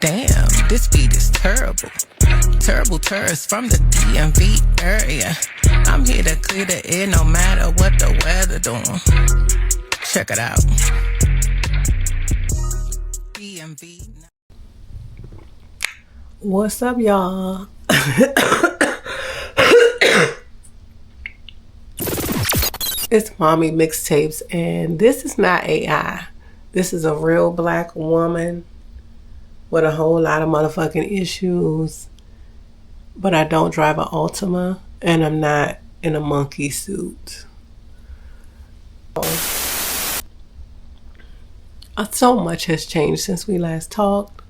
Damn, this beat is terrible. Terrible tourists from the DMV area. I'm here to clear the air no matter what the weather doing. Check it out. DMV. What's up, y'all? It's Mommy Mixtapes, and this is not AI. This is a real black woman with a whole lot of motherfucking issues. But I don't drive an Altima, and I'm not in a monkey suit. So much has changed since we last talked.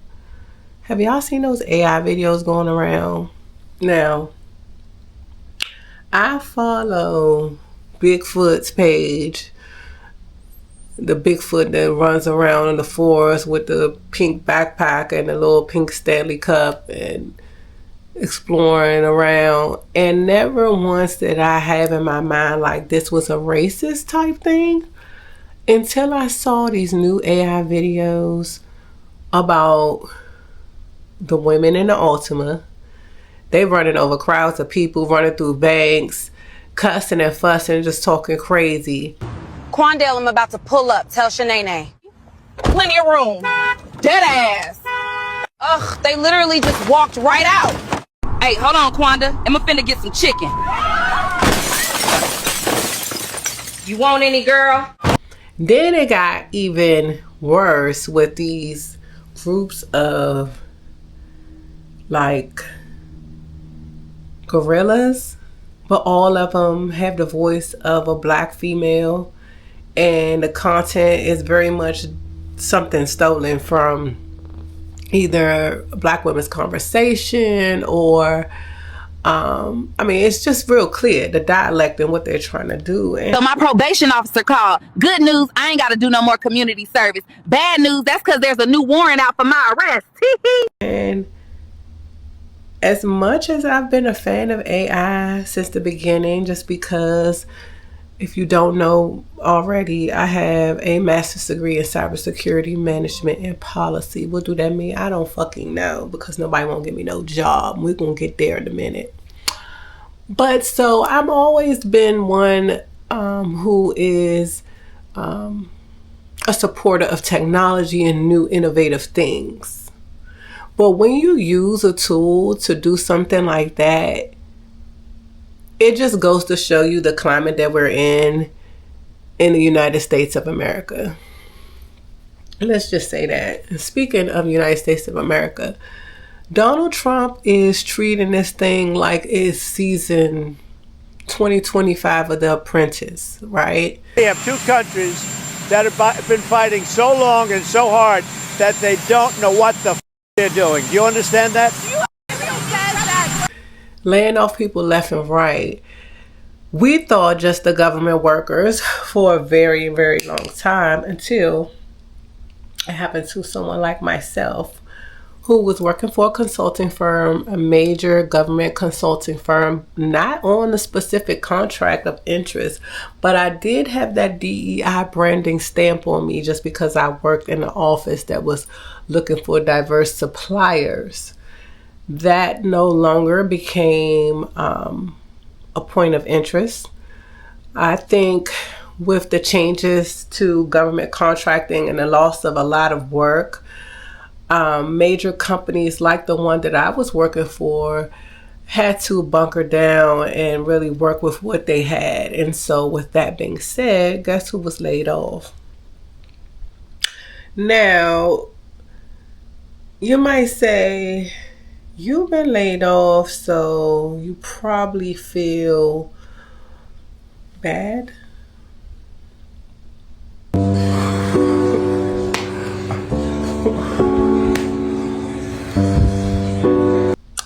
Have y'all seen those AI videos going around? Now, I follow Bigfoot's page, the Bigfoot that runs around in the forest with the pink backpack and the little pink Stanley cup and exploring around, and never once did I have in my mind like this was a racist type thing until I saw these new AI videos about the women in the Altima. They running over crowds of people, running through banks, cussing and fussing, just talking crazy. Quandale, I'm about to pull up. Tell Shanae. Plenty of room. Dead ass. Ugh, they literally just walked right out. Hey, hold on, Quanda. I'm finna get some chicken. You want any, girl? Then it got even worse with these groups of like gorillas, but all of them have the voice of a black female, and the content is very much something stolen from either Black women's conversation or it's just real clear the dialect and what they're trying to do. And so my probation officer called. Good news, I ain't got to do no more community service. Bad news, that's because there's a new warrant out for my arrest. And as much as I've been a fan of AI since the beginning, just because, if you don't know already, I have a master's degree in cybersecurity management and policy. What do that mean? I don't fucking know, because nobody won't give me no job. We're going to get there in a minute. But so I've always been one who is a supporter of technology and new innovative things. But when you use a tool to do something like that, it just goes to show you the climate that we're in the United States of America. Let's just say that. And speaking of United States of America, Donald Trump is treating this thing like it's season 2025 of The Apprentice, right? We have two countries that have been fighting so long and so hard that they don't know what the they're doing. Do you understand that? Laying off people left and right. We thought just the government workers for a very, very long time, until it happened to someone like myself who was working for a consulting firm, a major government consulting firm, not on a specific contract of interest, but I did have that DEI branding stamp on me just because I worked in an office that was looking for diverse suppliers. That no longer became a point of interest. I think with the changes to government contracting and the loss of a lot of work, major companies like the one that I was working for had to bunker down and really work with what they had. And so with that being said, guess who was laid off? Now, you might say, you've been laid off, so you probably feel bad.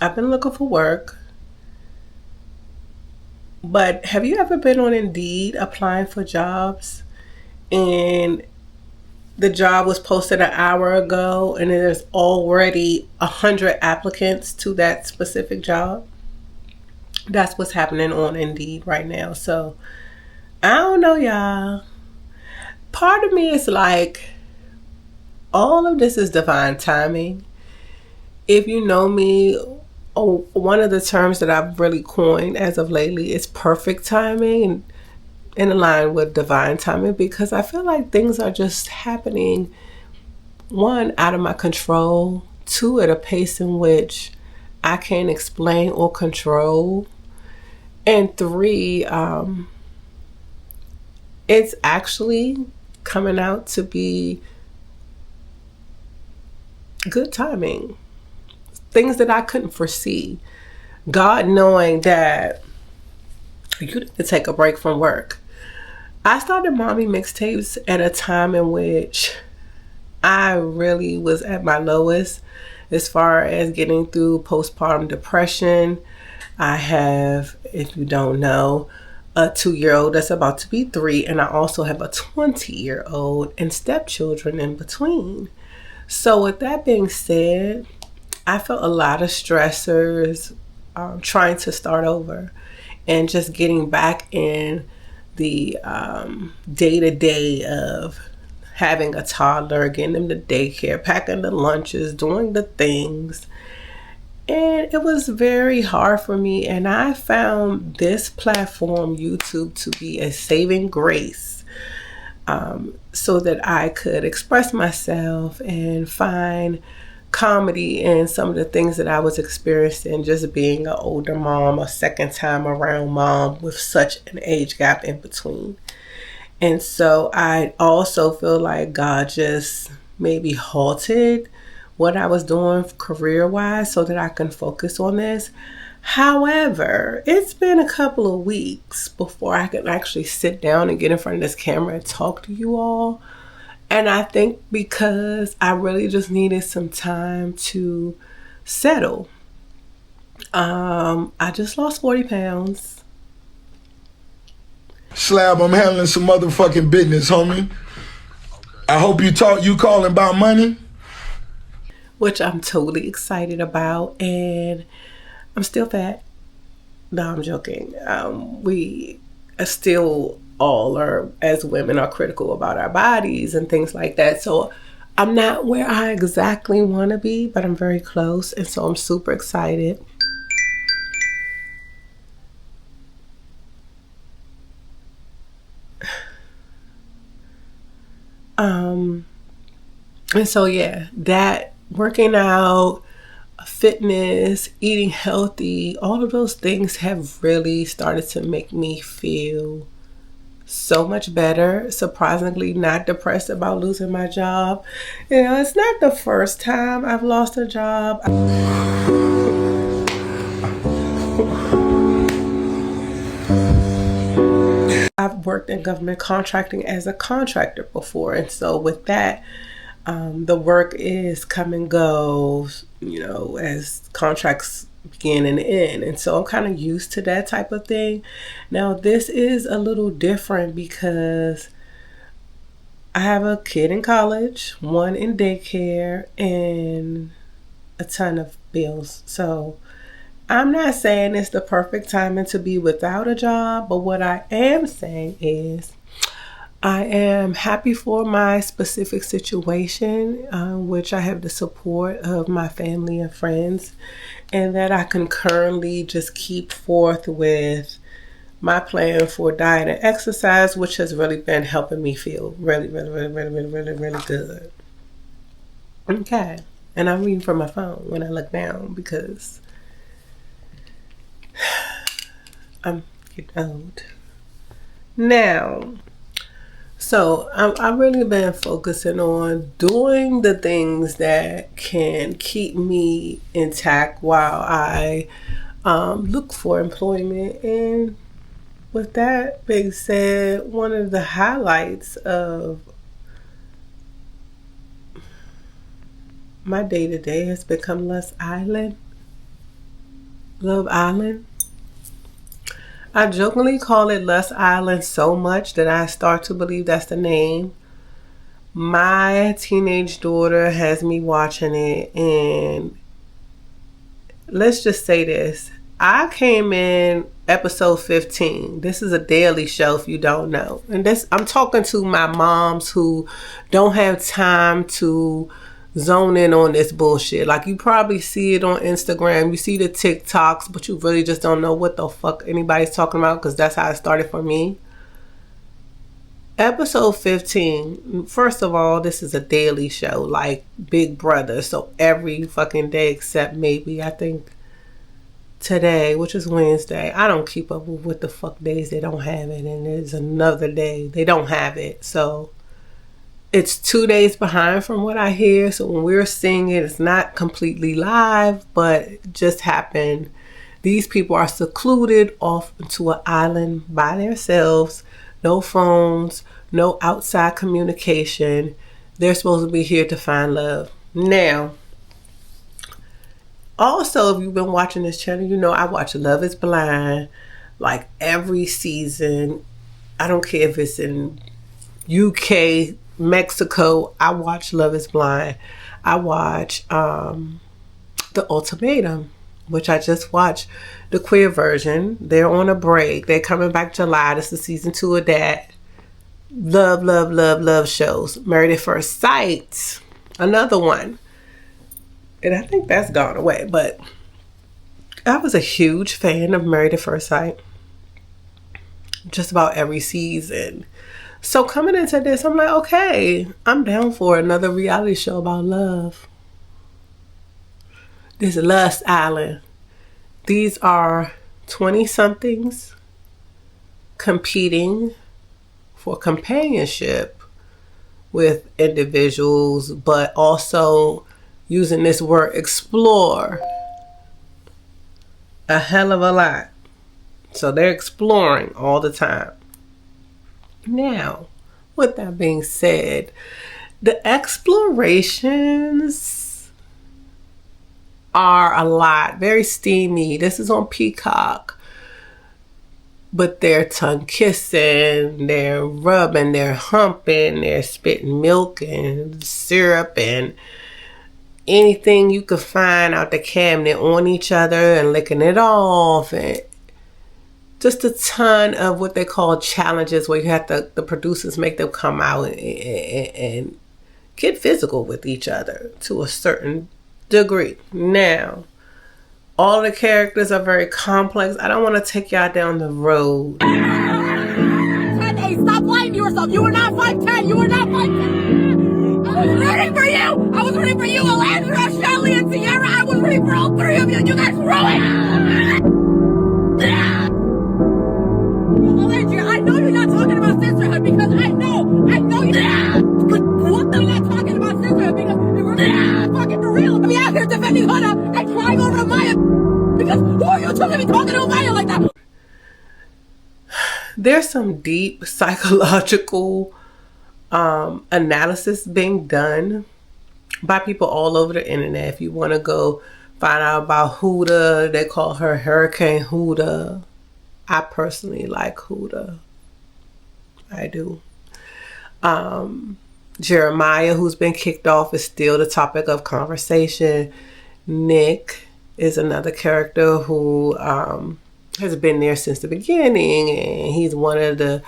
I've been looking for work, but have you ever been on Indeed applying for jobs and the job was posted an hour ago and there's already 100 applicants to that specific job? That's what's happening on Indeed right now. So I don't know, y'all. Part of me is like, all of this is divine timing. If you know me, one of the terms that I've really coined as of lately is perfect timing, and in line with divine timing, because I feel like things are just happening, one, out of my control, two, at a pace in which I can't explain or control, and three, it's actually coming out to be good timing. Things that I couldn't foresee. God knowing that you need to take a break from work. I started Mommy Mixtapes at a time in which I really was at my lowest as far as getting through postpartum depression. I have, if you don't know, a 2-year-old that's about to be 3, and I also have a 20-year-old and stepchildren in between. So with that being said, I felt a lot of stressors trying to start over and just getting back in the day-to-day of having a toddler, getting them to daycare, packing the lunches, doing the things. And it was very hard for me. And I found this platform, YouTube, to be a saving grace, so that I could express myself and find comedy in some of the things that I was experiencing, just being an older mom, a second time around mom with such an age gap in between. And so I also feel like God just maybe halted what I was doing career-wise so that I can focus on this. However, it's been a couple of weeks before I could actually sit down and get in front of this camera and talk to you all. And I think because I really just needed some time to settle. I just lost 40 pounds. Slab, I'm handling some motherfucking business, homie. I hope you calling about money. Which I'm totally excited about. And I'm still fat. No, I'm joking. We are still all are, as women, are critical about our bodies and things like that. So I'm not where I exactly want to be, but I'm very close. And so I'm super excited. And so, yeah, that working out, fitness, eating healthy, all of those things have really started to make me feel so much better. Surprisingly, not depressed about losing my job. You know, it's not the first time I've lost a job. I've worked in government contracting as a contractor before, and so with that, the work is come and go, you know, as contracts begin and end. And so I'm kind of used to that type of thing. Now, this is a little different because I have a kid in college, one in daycare, and a ton of bills. So I'm not saying it's the perfect timing to be without a job, but what I am saying is I am happy for my specific situation, which I have the support of my family and friends, and that I can currently just keep forth with my plan for diet and exercise, which has really been helping me feel really good. Okay. And I'm reading from my phone when I look down because I'm getting old. Now, so I've really been focusing on doing the things that can keep me intact while I look for employment. And with that being said, one of the highlights of my day-to-day has become Love Island. I jokingly call it Lust Island so much that I start to believe that's the name. My teenage daughter has me watching it, and let's just say this. I came in episode 15. This is a daily show if you don't know. And this, I'm talking to my moms who don't have time to zone in on this bullshit. Like, you probably see it on Instagram, you see the TikToks, but you really just don't know what the fuck anybody's talking about, because that's how it started for me. Episode 15, first of all, this is a daily show, like Big Brother. So every fucking day except maybe, I think, today, which is Wednesday. I don't keep up with what the fuck days they don't have it. And there's another day they don't have it. So it's 2 days behind from what I hear. So when we're seeing it, it's not completely live, but it just happened. These people are secluded off into an island by themselves. No phones, no outside communication. They're supposed to be here to find love. Now, also, if you've been watching this channel, you know I watch Love is Blind like every season. I don't care if it's in UK, Mexico. I watch Love is Blind. I watch The Ultimatum, which I just watched the queer version. They're on a break. They're coming back July. This is season 2 of that. Love shows. Married at First Sight, another one. And I think that's gone away. But I was a huge fan of Married at First Sight. Just about every season. So coming into this, I'm like, okay, I'm down for another reality show about love. This is Lustfull Island. These are 20-somethings competing for companionship with individuals, but also using this word explore a hell of a lot. So they're exploring all the time. Now, with that being said, the explorations are a lot, very steamy. This is on Peacock. But they're tongue kissing, they're rubbing, they're humping, they're spitting milk and syrup and anything you could find out the cabinet on each other and licking it off, and just a ton of what they call challenges where you have to, the producers make them come out and get physical with each other to a certain degree. Now, all the characters are very complex. I don't want to take y'all down the road. 10A, stop lying to yourself. You were not 5'10. You were not 5'10. I was rooting for you. I was rooting for you, Alandra, Shelly, and Sierra. I was rooting for all three of you. You guys ruined. Alandra, I know you're not talking about sisterhood because I know you. But what the not talking about sisterhood because we're fucking for real. I'm out here defending Huda and crying over Amaya because who are you two to be talking to Amaya like that? There's some deep psychological analysis being done by people all over the internet. If you want to go find out about Huda, they call her Hurricane Huda. I personally like Huda. I do. Jeremiah, who's been kicked off, is still the topic of conversation. Nick is another character who has been there since the beginning, and he's one of the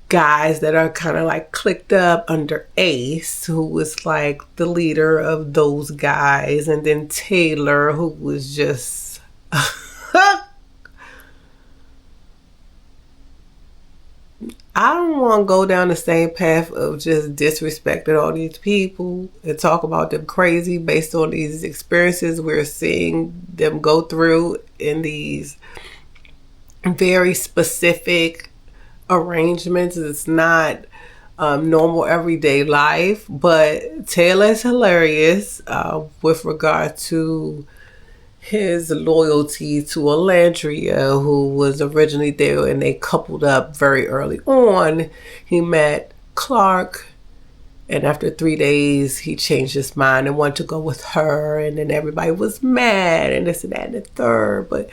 guys that are kind of like clicked up under Ace, who was like the leader of those guys, and then Taylor, who was just I don't want to go down the same path of just disrespecting all these people and talk about them crazy based on these experiences we're seeing them go through in these very specific arrangements. It's not normal everyday life, but Taylor is hilarious with regard to his loyalty to Alandria, who was originally there, and they coupled up very early on. He met Clark, and after 3 days, he changed his mind and wanted to go with her, and then everybody was mad, and this and that and the third. But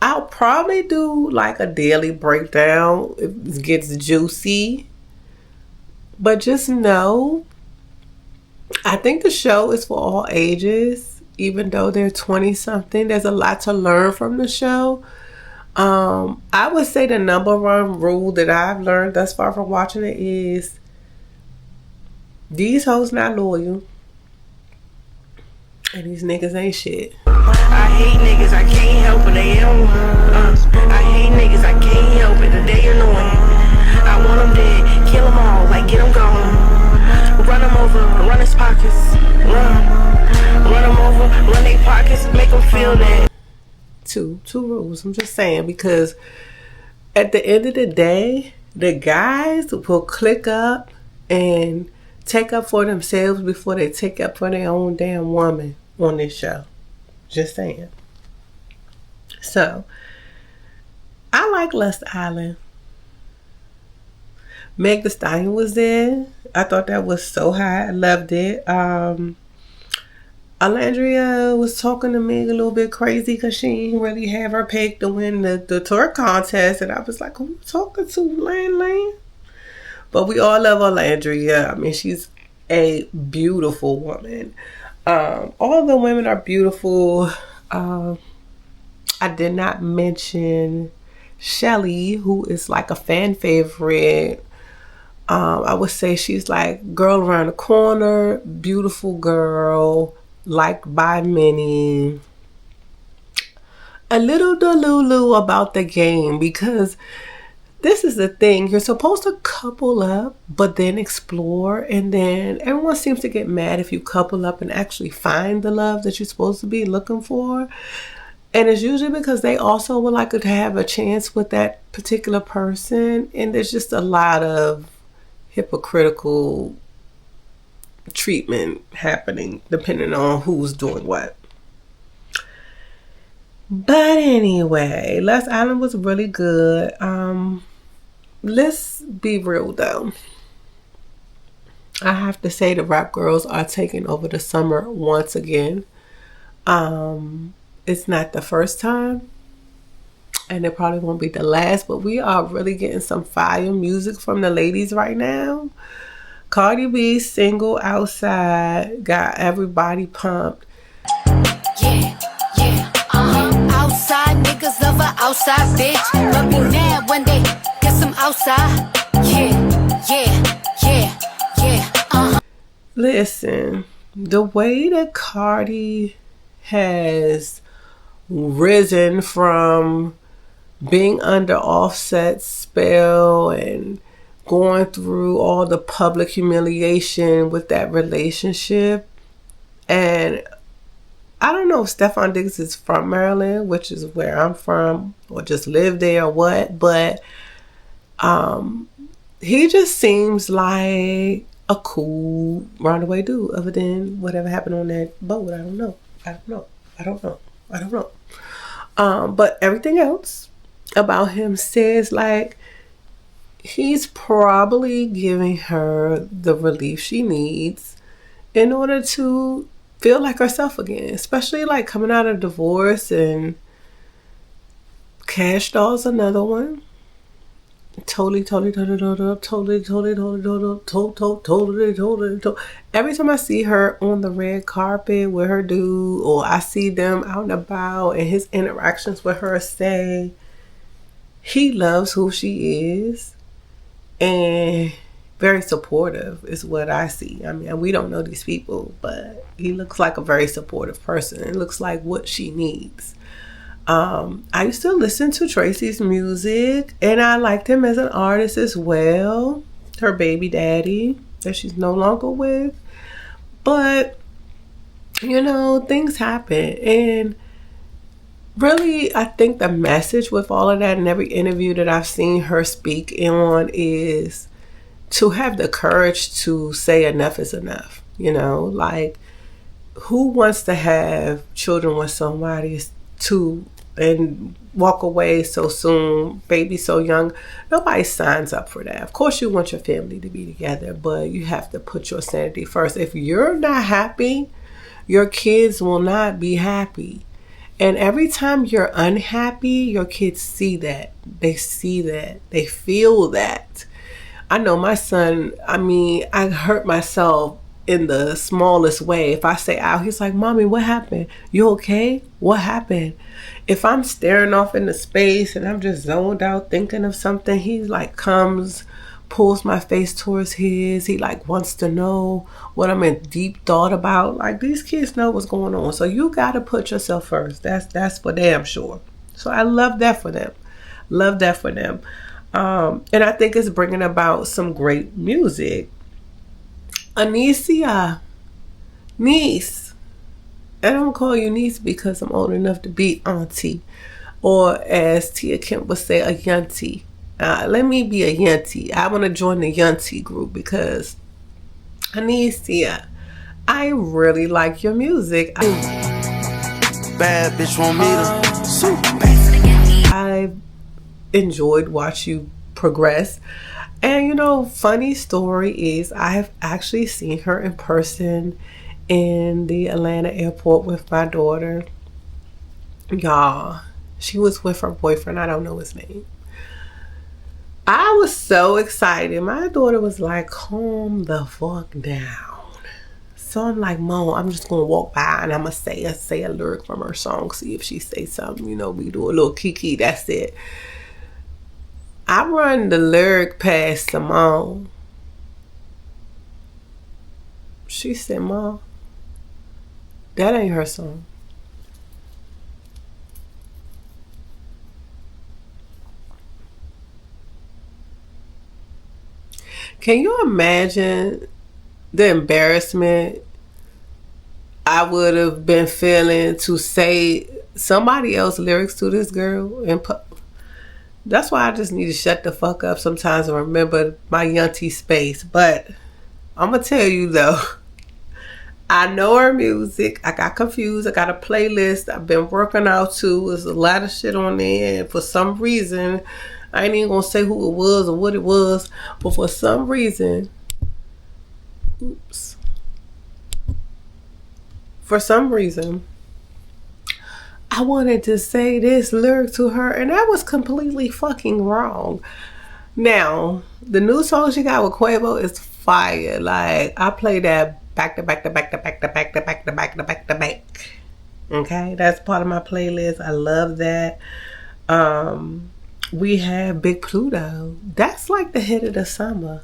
I'll probably do like a daily breakdown if it gets juicy. But just know, I think the show is for all ages. Even though they're 20-something, there's a lot to learn from the show. I would say the number one rule that I've learned thus far from watching it is these hoes not loyal. And these niggas ain't shit. I hate niggas, I can't help it, they don't. I hate niggas, I can't help it, they annoying. I want them dead, kill them all, like get them gone. Run them over, run his pockets, run them over, run their pockets, make them feel that. Two rules. I'm just saying, because at the end of the day, the guys will click up and take up for themselves before they take up for their own damn woman on this show. Just saying. So, I like Lustfull Island. Meg Thee Stallion was there. I thought that was so hot. I loved it. Alandria was talking to Meg a little bit crazy because she didn't really have her pick to win the tour contest. And I was like, who you talking to, Lane? But we all love Alandria. I mean, she's a beautiful woman. All the women are beautiful. I did not mention Shelly, who is like a fan favorite. I would say she's like girl around the corner, beautiful girl, liked by many. A little delulu about the game, because this is the thing. You're supposed to couple up, but then explore. And then everyone seems to get mad if you couple up and actually find the love that you're supposed to be looking for. And it's usually because they also would like to have a chance with that particular person. And there's just a lot of hypocritical treatment happening depending on who's doing what. But anyway, Lustfull Island was really good. Let's be real though. I have to say the rap girls are taking over the summer once again. It's not the first time, and it probably won't be the last, but we are really getting some fire music from the ladies right now. Cardi B's single Outside got everybody pumped. Yeah, outside niggas love a outside bitch, but be mad when they get some outside. Yeah. Listen, the way that Cardi has risen from being under Offset's spell and going through all the public humiliation with that relationship. And I don't know if Stefan Diggs is from Maryland, which is where I'm from, or just lived there or what, but he just seems like a cool roundaway dude, other than whatever happened on that boat. I don't know. But everything else about him says like he's probably giving her the relief she needs in order to feel like herself again, especially like coming out of divorce. And Cash Doll's another one. Totally. Every time I see her on the red carpet with her dude, or I see them out and about, and his interactions with her say he loves who she is and very supportive is what I see. I mean, we don't know these people, but he looks like a very supportive person. It looks like what she needs. I used to listen to Tracy's music, and I liked him as an artist as well. Her baby daddy that she's no longer with. But, you know, things happen. And really, I think the message with all of that in every interview that I've seen her speak on is to have the courage to say enough is enough. You know, like, who wants to have children with somebody and walk away so soon, baby so young? Nobody signs up for that. Of course you want your family to be together, but you have to put your sanity first. If you're not happy, your kids will not be happy. And every time you're unhappy, your kids see that. They see that. They feel that. I know my son, I mean, I hurt myself in the smallest way. If I say out, he's like, Mommy, what happened? You okay? What happened? If I'm staring off into space and I'm just zoned out thinking of something, he like comes pulls my face towards his. He like wants to know what I'm in deep thought about. Like, these kids know what's going on. So you gotta put yourself first. That's for damn sure. So I love that for them. Love that for them. And I think it's bringing about some great music. Anicia, niece. I don't call you niece because I'm old enough to be auntie. Or as Tia Kemp would say, a yuntie. Let me be a yuntie. I want to join the yuntie group because Anicia, I really like your music. Bad bitch want me to. I've enjoyed watch you progress. And you know, funny story is I have actually seen her in person in the Atlanta airport with my daughter. Y'all, she was with her boyfriend. I don't know his name. I was so excited. My daughter was like, calm the fuck down. So I'm like, Mom, I'm just gonna walk by and I'm gonna say a lyric from her song, see if she say something. You know, we do a little kiki, that's it. I run the lyric past Simone. She said, Mom, that ain't her song. Can you imagine the embarrassment I would have been feeling to say somebody else's lyrics to this girl? And that's why I just need to shut the fuck up sometimes and remember my yuntie space. But I'm going to tell you though, I know her music. I got confused. I got a playlist I've been working out to. There's a lot of shit on there. And for some reason, I ain't even gonna say who it was or what it was, but for some reason, I wanted to say this lyric to her, and that was completely fucking wrong. Now, the new song she got with Quavo is fire. Like, I play that back to back to back to back to back to back to back to back to back. Okay, that's part of my playlist. I love that. We have Big Pluto. That's like the hit of the summer.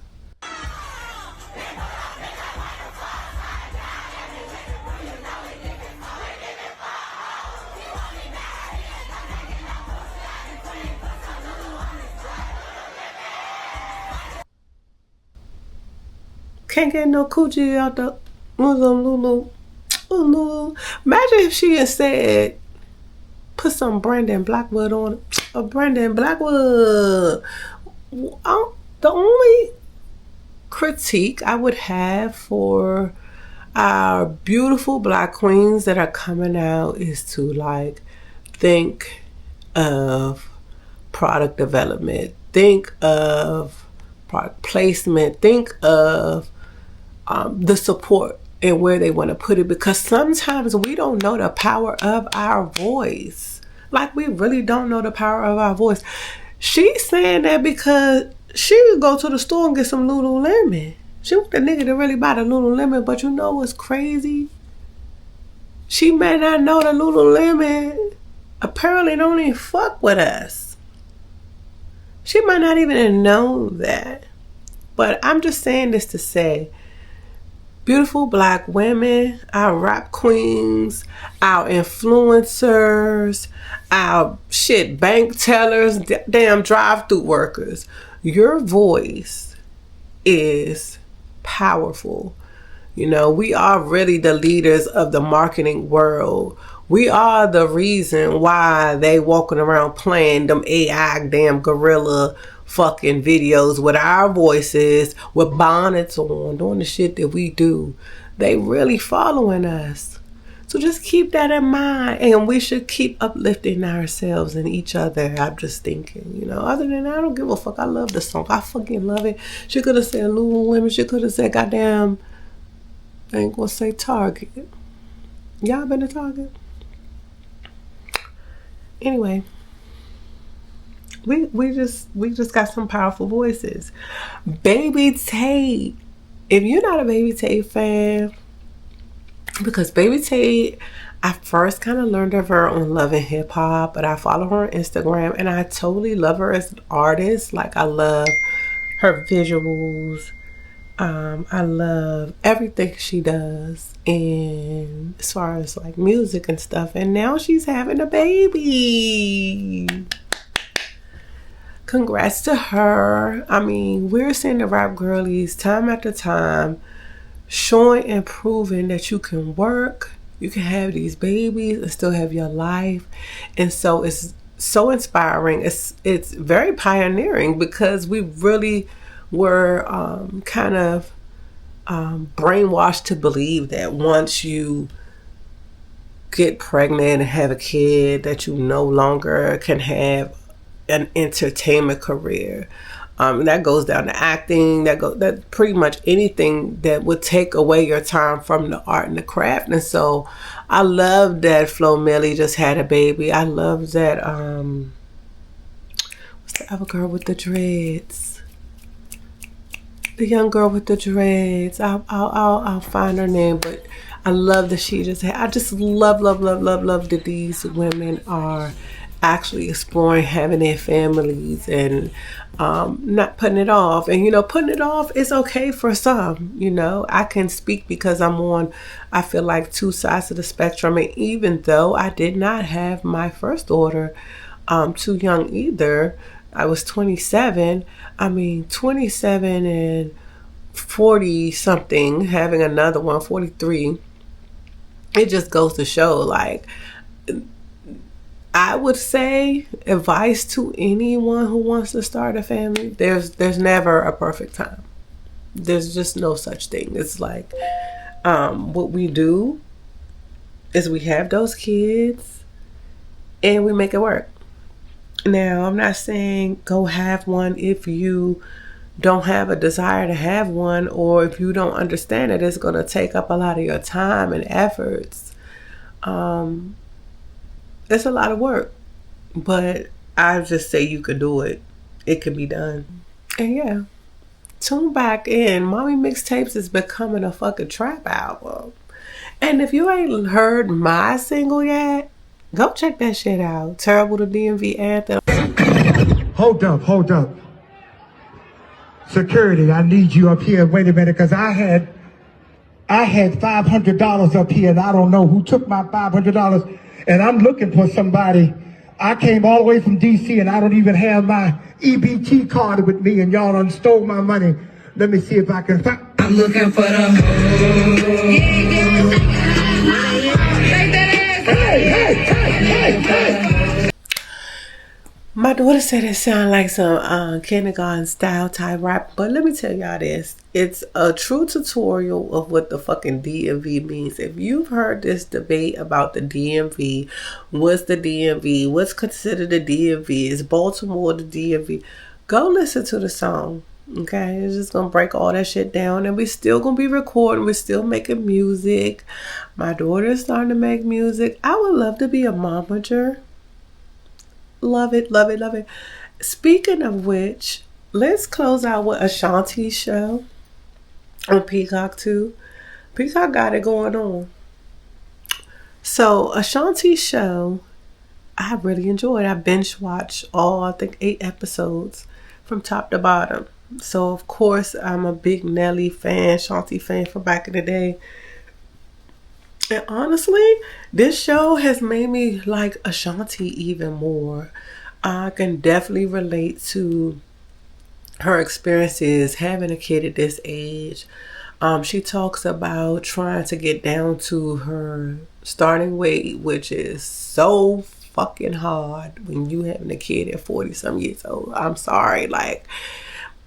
Can't get no coochie out the Lulu. Imagine if she had said, put some Brandon Blackwood on it. Brandon Blackwood. The only critique I would have for our beautiful black queens that are coming out is to like think of product development, think of product placement, think of the support and where they want to put it, because sometimes we don't know the power of our voice. Like, we really don't know the power of our voice. She's saying that because she would go to the store and get some Lululemon. She want the nigga to really buy the Lululemon, but you know what's crazy? She may not know the Lululemon apparently don't even fuck with us. She might not even know that. But I'm just saying this to say, beautiful black women, our rap queens, our influencers, our bank tellers, damn drive-through workers, your voice is powerful. You know, we are really the leaders of the marketing world. We are the reason why they walking around playing them AI damn gorilla fucking videos with our voices, with bonnets on, doing the shit that we do. They really following us. So just keep that in mind, and we should keep uplifting ourselves and each other. I'm just thinking, you know, other than that, I don't give a fuck. I love the song. I fucking love it. She could have said Lululemon. She could have said goddamn, I ain't gonna say Target. Y'all been to Target? Anyway, we just got some powerful voices. Baby Tate. If you're not a Baby Tate fan, because Baby Tate, I first kind of learned of her on Love and Hip Hop, but I follow her on Instagram and I totally love her as an artist. Like, I love her visuals. I love everything she does, and as far as like music and stuff. And now she's having a baby. Congrats to her. I mean, we're seeing the rap girlies time after time showing and proving that you can work, you can have these babies and still have your life. And so it's so inspiring. It's very pioneering, because we really were kind of brainwashed to believe that once you get pregnant and have a kid, that you no longer can have an entertainment career. That goes down to acting, that pretty much anything that would take away your time from the art and the craft. And so I love that Flo Milli just had a baby. I love that what's the other girl with the dreads? The young girl with the dreads. I'll find her name, but I love that she just had. I just love that these women are actually exploring having their families and not putting it off. And putting it off is okay for some. I can speak because I'm on, I feel like, two sides of the spectrum. And even though I did not have my first daughter too young either, I was 27. I mean, 27 and 40 something, having another one, 43. It just goes to show, like, I would say advice to anyone who wants to start a family, there's never a perfect time. There's just no such thing. It's like, what we do is we have those kids and we make it work. Now, I'm not saying go have one if you don't have a desire to have one, or if you don't understand that it's going to take up a lot of your time and efforts. It's a lot of work, but I just say you could do it. It can be done. And yeah, tune back in. Mommy Mixtapes is becoming a fucking trap album. And if you ain't heard my single yet, go check that shit out. Terrible the DMV anthem. Hold up. Security, I need you up here. Wait a minute, because I had $500 up here, and I don't know who took my $500, and I'm looking for somebody. I came all the way from D.C., and I don't even have my EBT card with me, and y'all done stole my money. Let me see if I can find. I'm looking for the Hey. My daughter said it sounded like some kindergarten style type rap, but let me tell y'all this. It's a true tutorial of what the fucking DMV means. If you've heard this debate about the DMV, what's the DMV, what's considered the DMV, is Baltimore the DMV, go listen to the song. Okay, it's just gonna break all that shit down, and we still gonna be recording. We're still making music. My daughter is starting to make music. I would love to be a momager. Love it. Speaking of which, let's close out with Ashanti's show on Peacock 2. Peacock got it going on. So Ashanti's show, I really enjoyed. I binge watched all, I think, 8 episodes from top to bottom. So of course I'm a big Nelly fan, Ashanti fan from back in the day. And honestly, this show has made me like Ashanti even more. I can definitely relate to her experiences having a kid at this age. She talks about trying to get down to her starting weight, which is so fucking hard when you having a kid at 40 some years old. I'm sorry, like,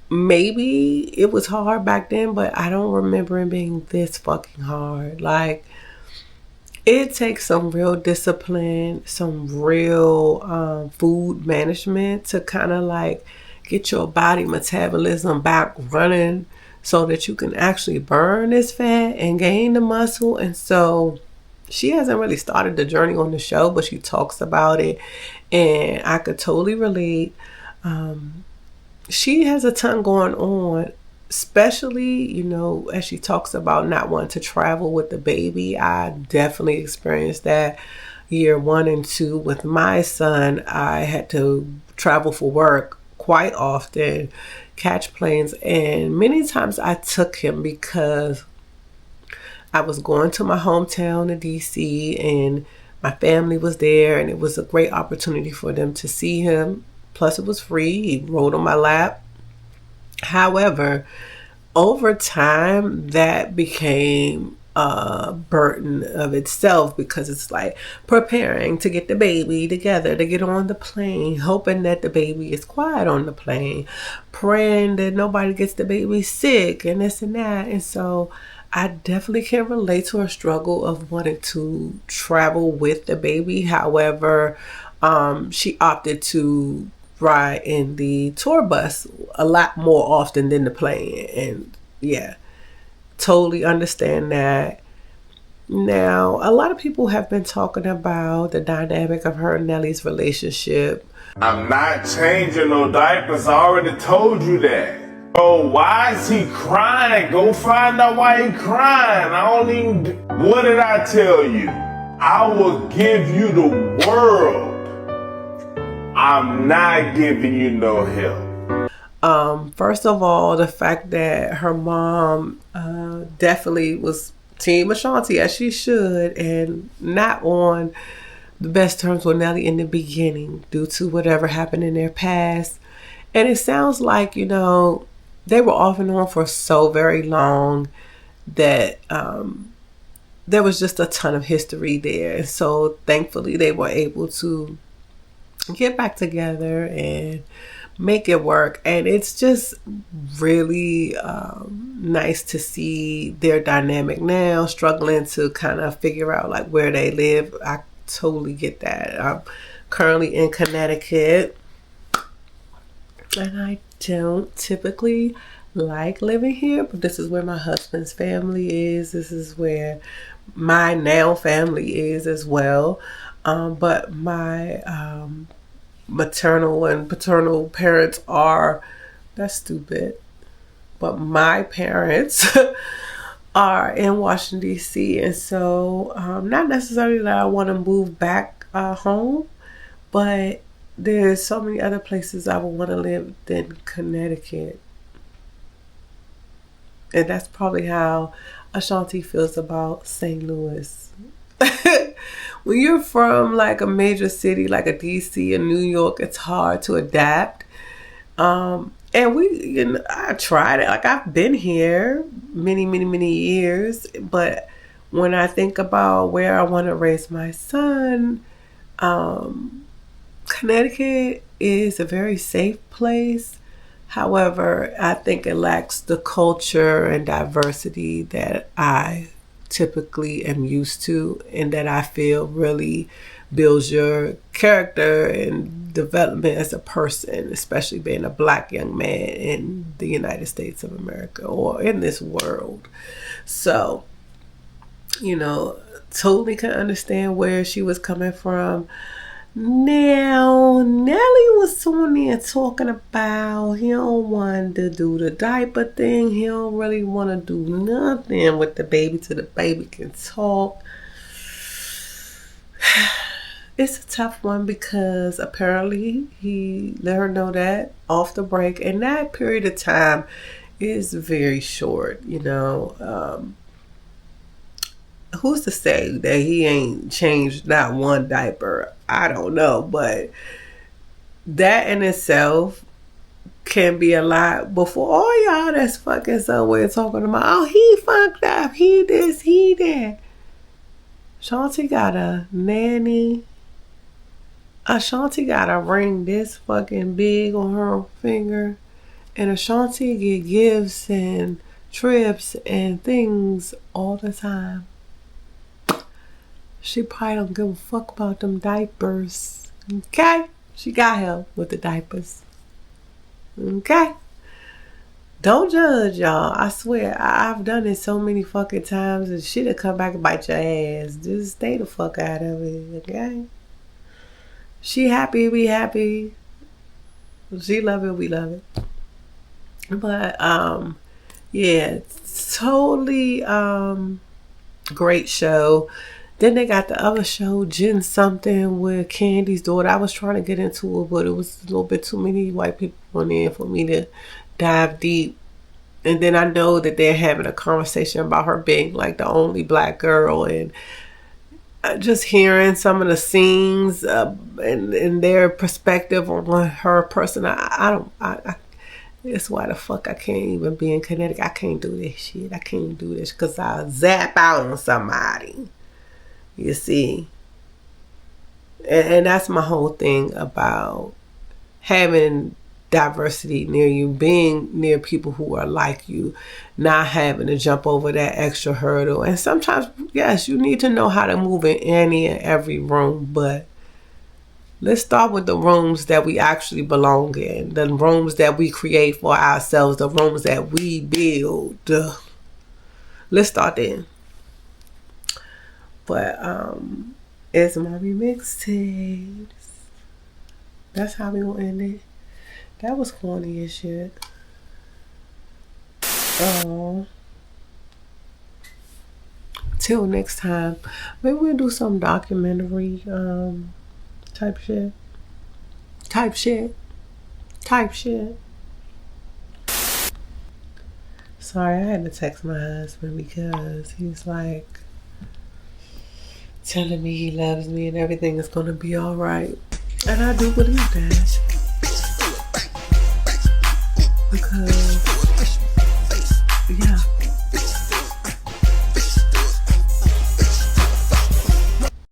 maybe it was hard back then, but I don't remember it being this fucking hard. Like, it takes some real discipline, some real food management to kind of like get your body metabolism back running so that you can actually burn this fat and gain the muscle. And so she hasn't really started the journey on the show, but she talks about it, and I could totally relate. She has a ton going on, especially, you know, as she talks about not wanting to travel with the baby. I definitely experienced that year 1 and 2 with my son. I had to travel for work quite often, catch planes, and many times I took him because I was going to my hometown in DC and my family was there, and it was a great opportunity for them to see him. Plus it was free. He rode on my lap. However, over time that became a burden of itself, because it's like preparing to get the baby together to get on the plane, hoping that the baby is quiet on the plane, praying that nobody gets the baby sick and this and that. And so I definitely can relate to a struggle of wanting to travel with the baby. However, she opted to ride in the tour bus a lot more often than the plane. And yeah, totally understand that. Now, a lot of people have been talking about the dynamic of her and Nelly's relationship. I'm not changing no diapers. I already told you that. Bro, why is he crying? Go find out why he crying. I don't even... What did I tell you? I will give you the world. I'm not giving you no help. First of all, the fact that her mom definitely was Team Ashanti, as she should, and not on the best terms with Nelly in the beginning due to whatever happened in their past. And it sounds like, you know, they were off and on for so very long that there was just a ton of history there. And so thankfully they were able to get back together and make it work. And it's just really nice to see their dynamic now, struggling to kind of figure out like where they live. I totally get that. I'm currently in Connecticut, and I don't typically like living here, but this is where my husband's family is. This is where my now family is as well. But my maternal and paternal parents are, that's stupid, but my parents are in Washington, D.C. And so not necessarily that I want to move back home, but there's so many other places I would want to live than Connecticut. And that's probably how Ashanti feels about St. Louis. When you're from like a major city like a DC and New York, it's hard to adapt. And I tried it. Like, I've been here many years, but when I think about where I want to raise my son, Connecticut is a very safe place. However, I think it lacks the culture and diversity that I typically am used to, and that I feel really builds your character and development as a person, especially being a Black young man in the United States of America or in this world. So, you know, totally can understand where she was coming from. Now, Nelly was on there talking about he don't want to do the diaper thing. He don't really want to do nothing with the baby till the baby can talk. It's a tough one because apparently he let her know that off the break. And that period of time is very short, you know. Who's to say that he ain't changed not one diaper? I don't know, but that in itself can be a lot. Before all y'all that's fucking somewhere talking about, oh, he fucked up, he this, he that. Ashanti got a nanny. Ashanti got a ring this fucking big on her finger. And Ashanti get gifts and trips and things all the time. She probably don't give a fuck about them diapers. Okay? She got help with the diapers. Okay? Don't judge, y'all. I swear, I've done it so many fucking times and shit'll come back and bite your ass. Just stay the fuck out of it, okay? She happy, we happy. She love it, we love it. But, yeah, totally great show. Then they got the other show, Jen something, with Candy's daughter. I was trying to get into it, but it was a little bit too many white people on there for me to dive deep. And then I know that they're having a conversation about her being like the only black girl, and just hearing some of the scenes and their perspective on her person. That's why the fuck I can't even be in Connecticut. I can't do this shit. I can't do this because I'll zap out on somebody. You see? And that's my whole thing about having diversity near you, being near people who are like you, not having to jump over that extra hurdle. And sometimes, yes, you need to know how to move in any and every room, but let's start with the rooms that we actually belong in, the rooms that we create for ourselves, the rooms that we build. Let's start there. But it's my remix tapes. That's how we gonna end it. That was corny as shit. Till next time. Maybe we'll do some documentary type shit. Sorry, I had to text my husband because he's like telling me he loves me and everything is gonna be alright. And I do believe that. Because